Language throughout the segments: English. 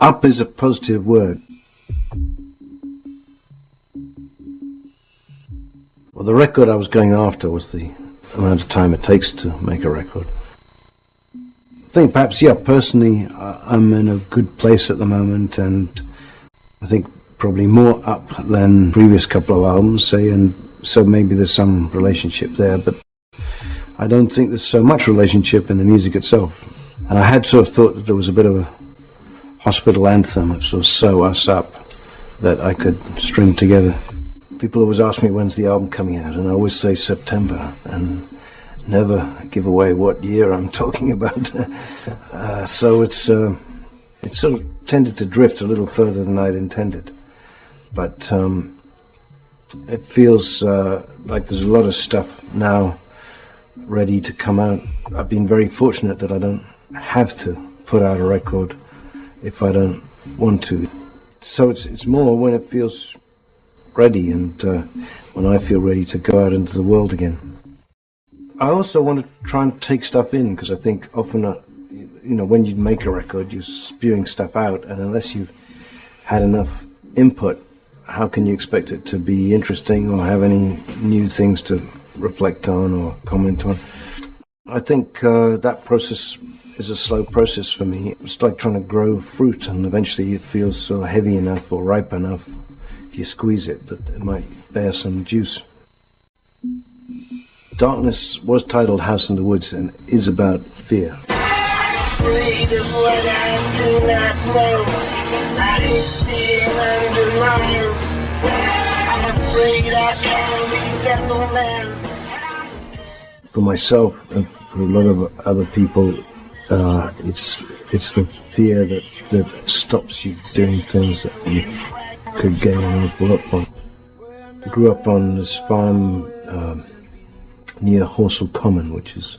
Up is a positive word. Well, the record I was going after was the amount of time it takes to make a record. I think perhaps, yeah, personally, I'm in a good place at the moment, and I think probably more up than previous couple of albums, say, and so maybe there's some relationship there, but I don't think there's so much relationship in the music itself. And I had sort of thought that there was a bit of a hospital anthem of sort of sew us up that I could string together. People always ask me when's the album coming out, and I always say September, and never give away what year I'm talking about. So it's sort of tended to drift a little further than I'd intended. But it feels like there's a lot of stuff now ready to come out. I've been very fortunate that I don't have to put out a record if I don't want to. So it's more when it feels ready, and when I feel ready to go out into the world again. I also want to try and take stuff in, because I think often, when you make a record, you're spewing stuff out, and unless you've had enough input, how can you expect it to be interesting or have any new things to reflect on or comment on? I think that process is a slow process for me. It's like trying to grow fruit, and eventually it feels so heavy enough or ripe enough, if you squeeze it, that it might bear some juice. Darkness was titled House in the Woods and is about fear. Afraid of what I do not know. I see underlying. I'm afraid I can be devil man. For myself and for a lot of other people, it's the fear that stops you doing things that you could gain an awful lot from. I grew up on this farm near Horsell Common, which is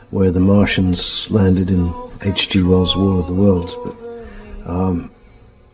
where the Martians landed in H.G. Wells' War of the Worlds, but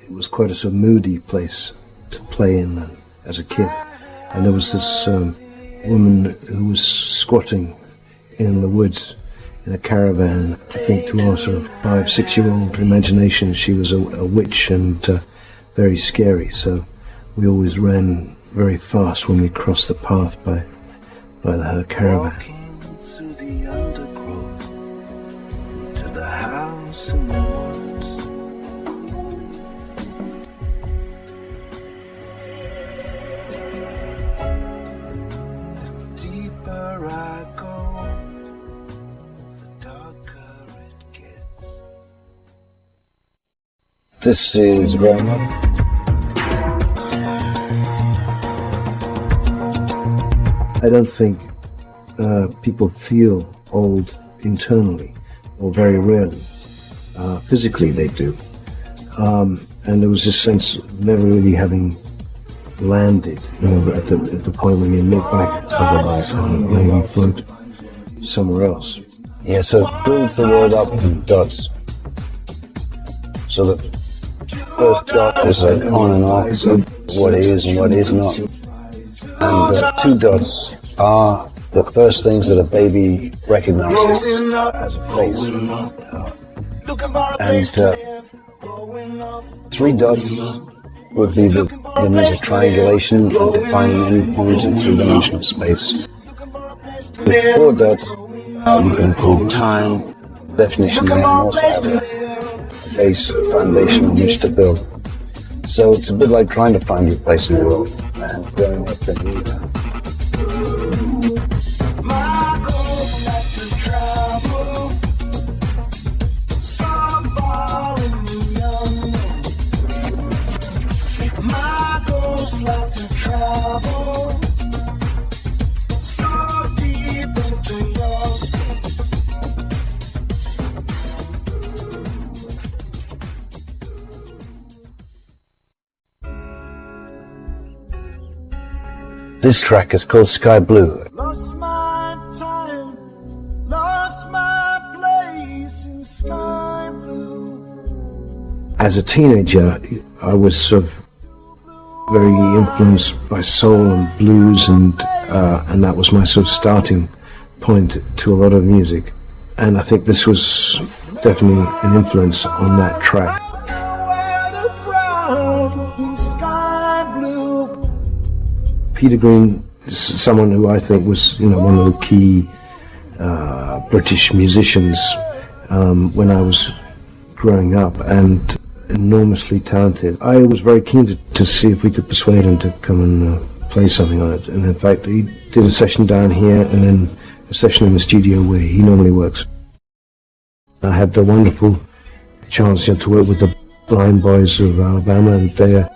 it was quite a sort of moody place to play in as a kid. And there was this woman who was squatting in the woods in a caravan. I think to our sort of 5-6-year-old imagination, she was a witch and very scary. So we always ran very fast when we crossed the path by her caravan. Walking through the undergrowth to the house in the woods. The deeper I go, the darker it gets. This is growing up. I don't think people feel old internally, or very rarely. Physically they do. And there was this sense of never really having landed, at the point when you look back over life and maybe float somewhere else. Yeah, so build the world up from dots. So the first dot is like on and off, what is and what is not. And the two dots are the first things that a baby recognizes as a face. And three dots would be the means of triangulation and defining any point in three-dimensional space. With four dots, you can include time, definition, and also have a base, a foundation on which to build. So it's a bit like trying to find your place in the world and growing up in Utah. My goal's not to travel so far in the unknown. My goal's not to travel so deep into your space. This track is called Sky Blue. Lost my time, lost my place in sky blue. As a teenager, I was sort of very influenced by soul and blues, and that was my sort of starting point to a lot of music, and I think this was definitely an influence on that track. Peter Green is someone who I think was, one of the key British musicians when I was growing up, and enormously talented. I was very keen to see if we could persuade him to come and play something on it, and in fact he did a session down here and then a session in the studio where he normally works. I had the wonderful chance to work with the Blind Boys of Alabama, and they're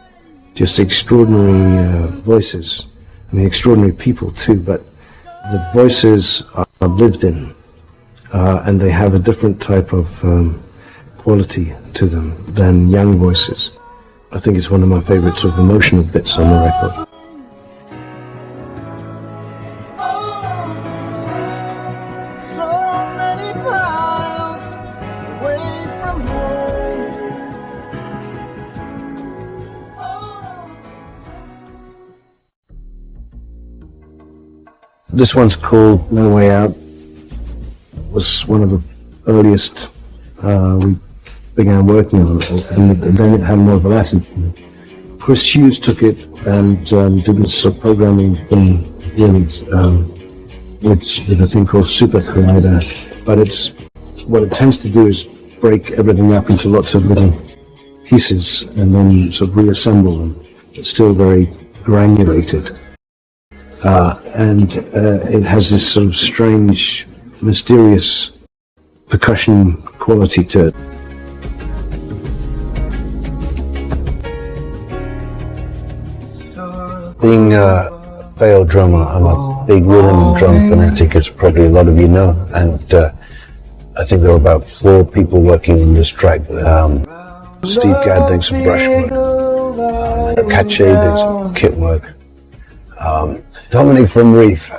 just extraordinary voices. I mean, extraordinary people too, but the voices are lived in, and they have a different type of quality to them than young voices. I think it's one of my favorite sort of emotional bits on the record. This one's called No Way Out. It was one of the earliest we began working on it, and then it had more of a lesson. Chris Hughes took it and did this sort of programming thing with a thing called Super Collider, but what it tends to do is break everything up into lots of little pieces and then sort of reassemble them. It's still very granulated. And it has this sort of strange, mysterious percussion quality to it. Being a failed drummer, I'm a big rhythm and drum fanatic, as probably a lot of you know, and I think there were about 4 people working on this track. Steve Gadd doing some brushwork, Cache doing some kit work, Dominic from Reef,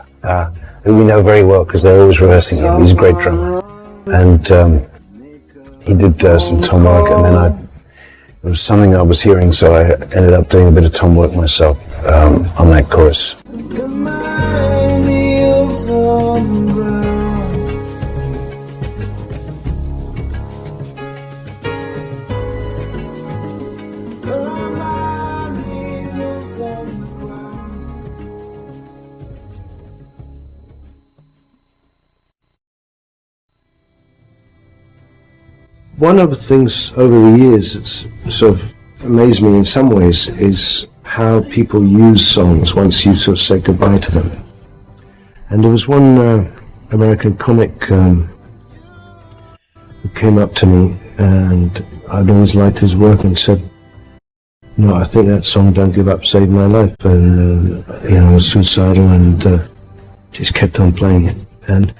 who we know very well because they're always rehearsing him. He's a great drummer, and he did some tom work, and then it was something I was hearing, so I ended up doing a bit of tom work myself on that chorus. One of the things over the years that's sort of amazed me in some ways is how people use songs once you sort of say goodbye to them. And there was one American comic who came up to me, and I'd always liked his work, and said, I think that song Don't Give Up saved my life, and I was suicidal, and just kept on playing it. And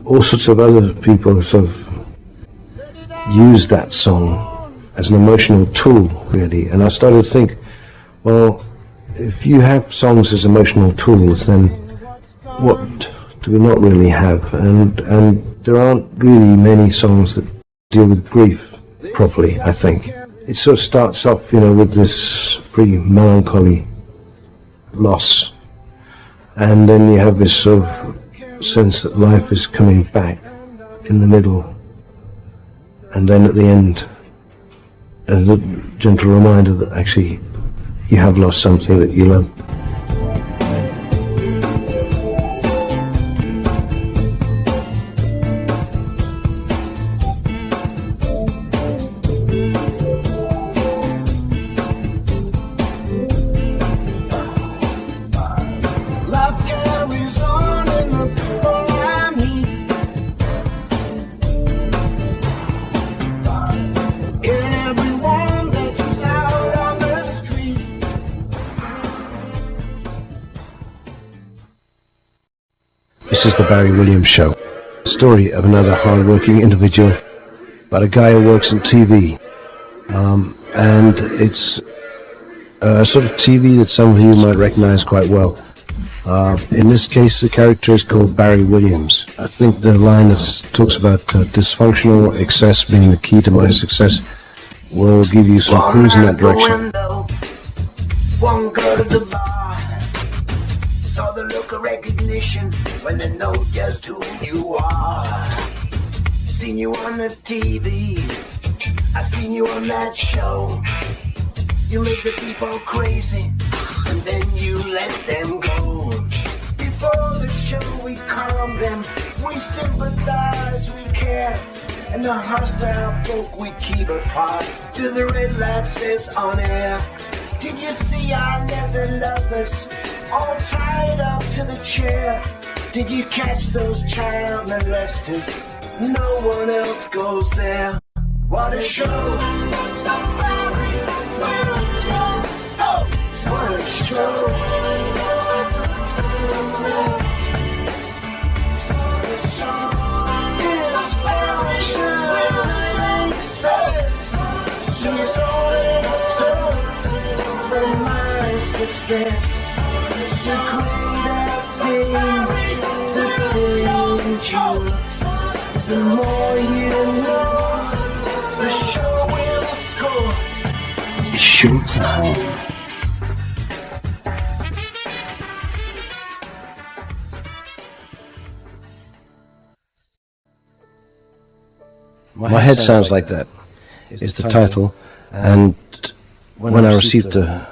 all sorts of other people sort of used that song as an emotional tool, really. And I started to think, well, if you have songs as emotional tools, then what do we not really have? And there aren't really many songs that deal with grief properly, I think. It sort of starts off, with this pretty melancholy loss, and then you have this sort of sense that life is coming back in the middle, and then at the end, a gentle reminder that actually you have lost something that you love. This is the Barry Williams Show, a story of another hard-working individual, but a guy who works in TV. And it's a sort of TV that some of you might recognize quite well. In this case, the character is called Barry Williams. I think the line that talks about dysfunctional excess being the key to my success will give you some clues in that direction. One go to the bar, saw the look of recognition recognition when they know just who you are. Seen you on the TV, I seen you on that show. You make the people crazy, and then you let them go. Before the show we calm them, we sympathize, we care, and the hostile folk we keep apart till the red light stays on air. Did you see our leather lovers all tied up to the chair? Did you catch those child molesters? No one else goes there. What a show! Oh, what a show! Inspiration makes us. He's always up for my success. The greater pain, the danger. The more you know, the show will score. It's showtime. My head sounds like that is the title, and when I received a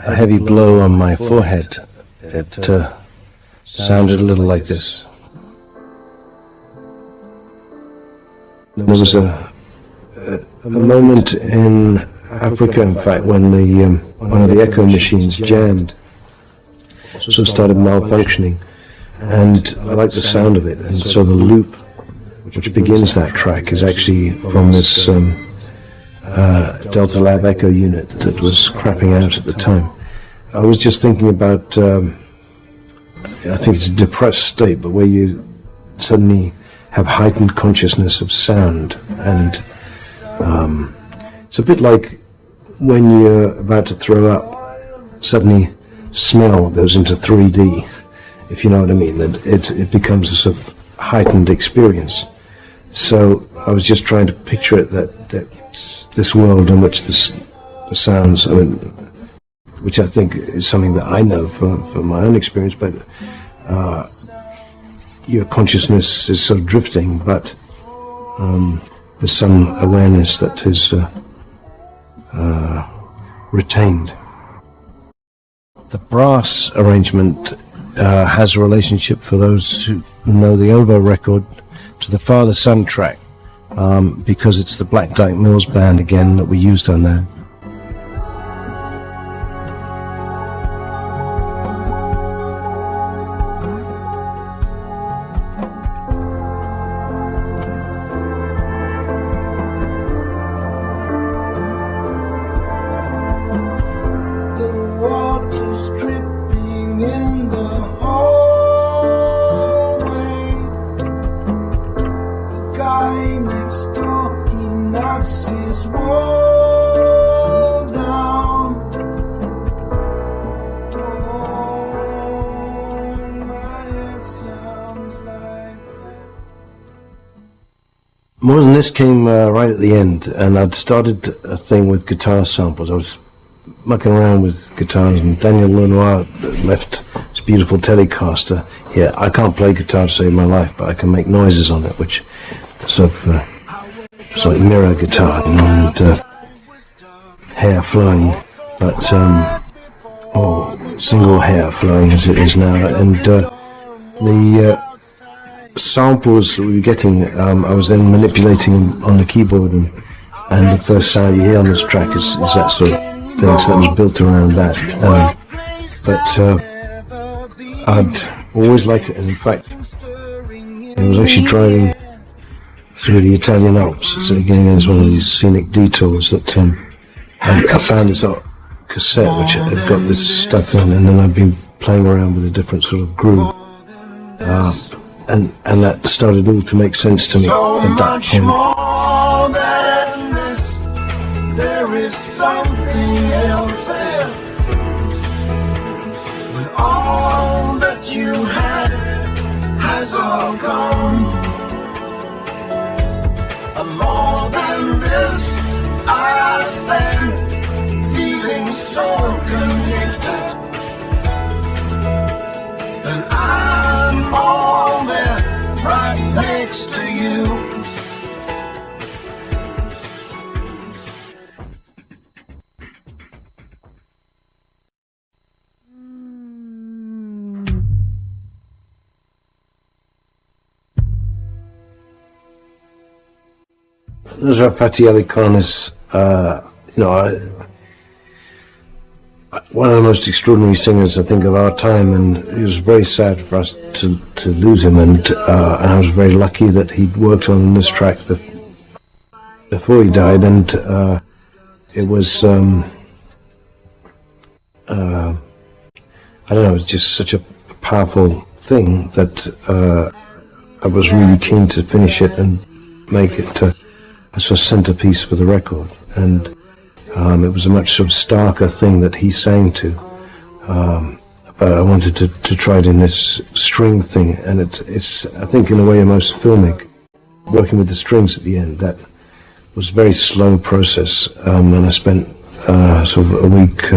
heavy blow on my forehead, it sounded a little like this. There was a moment in Africa, in fact, when one of the echo machines jammed, so it started malfunctioning, and I liked the sound of it, and so the loop which begins that track is actually from this Delta Lab Echo unit that was crapping out at the time. I was just thinking about, I think it's a depressed state, but where you suddenly have heightened consciousness of sound, and it's a bit like when you're about to throw up, suddenly smell goes into 3D, if you know what I mean, that it becomes a sort of heightened experience. So I was just trying to picture it, that this world in which the sounds, I mean, which I think is something that I know from my own experience, but your consciousness is sort of drifting, but there's some awareness that is retained. The brass arrangement has a relationship, for those who know the OVO record, to the Father Son track, because it's the Black Dyke Mills band again that we used on that. More than this came right at the end, and I'd started a thing with guitar samples. I was mucking around with guitars, and Daniel Lenoir left his beautiful Telecaster here. I can't play guitar to save my life, but I can make noises on it, which sort of it's like mirror guitar, you know, and hair flowing, but single hair flowing as it is now, and the samples that we were getting, I was then manipulating them on the keyboard, and the first sound you hear on this track is that sort of thing, so that was built around that. But I'd always liked it, and in fact, I was actually driving through the Italian Alps, so again, there's one of these scenic detours that I found this cassette which had got this stuff in, and then I've been playing around with a different sort of groove. And that started all to make sense to me at that point. More than this, there is something else there. When all that you had has all gone. And more than this, I stand feeling so connected. And I next to you. Those are Fatih Ali Khan's, one of the most extraordinary singers, I think, of our time, and it was very sad for us to lose him, and I was very lucky that he'd worked on this track before he died, and it was, I don't know, it was just such a powerful thing that I was really keen to finish it and make it a sort of centerpiece for the record, and it was a much sort of starker thing that he sang to, but I wanted to try it in this string thing, and it's I think in a way most filmic, working with the strings at the end. That was a very slow process, and I spent sort of a week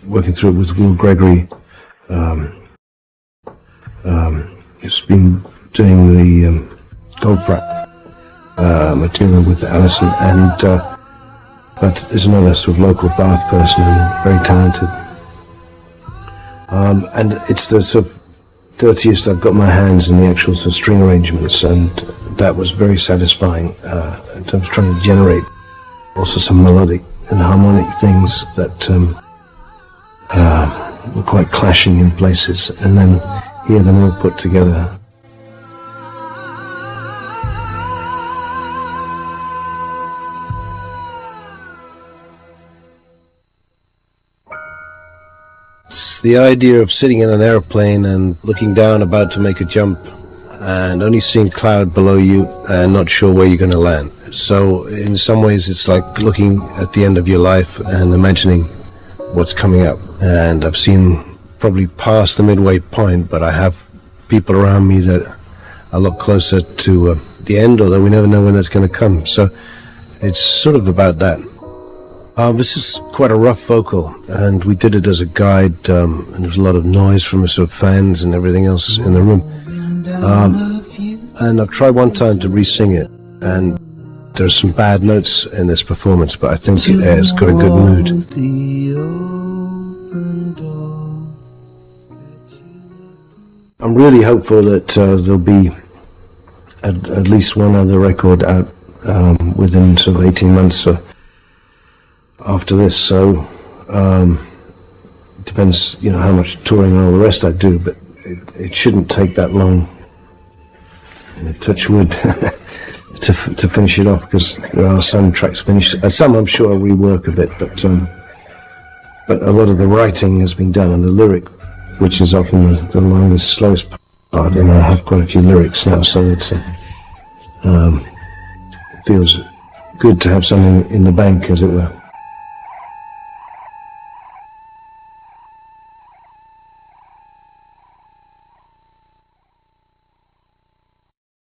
working through it with Will Gregory. He's been doing the Goldfrapp material with Alison, and but there's another sort of local Bath person and very talented. And it's the sort of dirtiest I've got my hands in the actual sort of string arrangements, and that was very satisfying in terms of trying to generate also some melodic and harmonic things that were quite clashing in places, and then hear them all put together. It's the idea of sitting in an airplane and looking down about to make a jump and only seeing cloud below you and not sure where you're going to land. So in some ways it's like looking at the end of your life and imagining what's coming up. And I've seen probably past the midway point, but I have people around me that are a lot closer to the end, although we never know when that's going to come. So it's sort of about that. This is quite a rough vocal, and we did it as a guide, and there was a lot of noise from sort of fans and everything else in the room. And I've tried one time to re-sing it, and there's some bad notes in this performance, but I think it's got a good mood. I'm really hopeful that there'll be at least one other record out within sort of 18 months or after this, so it depends, how much touring and all the rest I do, but it shouldn't take that long, touch wood, to finish it off, because there are some tracks finished, some I'm sure I'll rework a bit, but a lot of the writing has been done, and the lyric, which is often the longest, slowest part, and I have quite a few lyrics now, so it feels good to have something in the bank, as it were.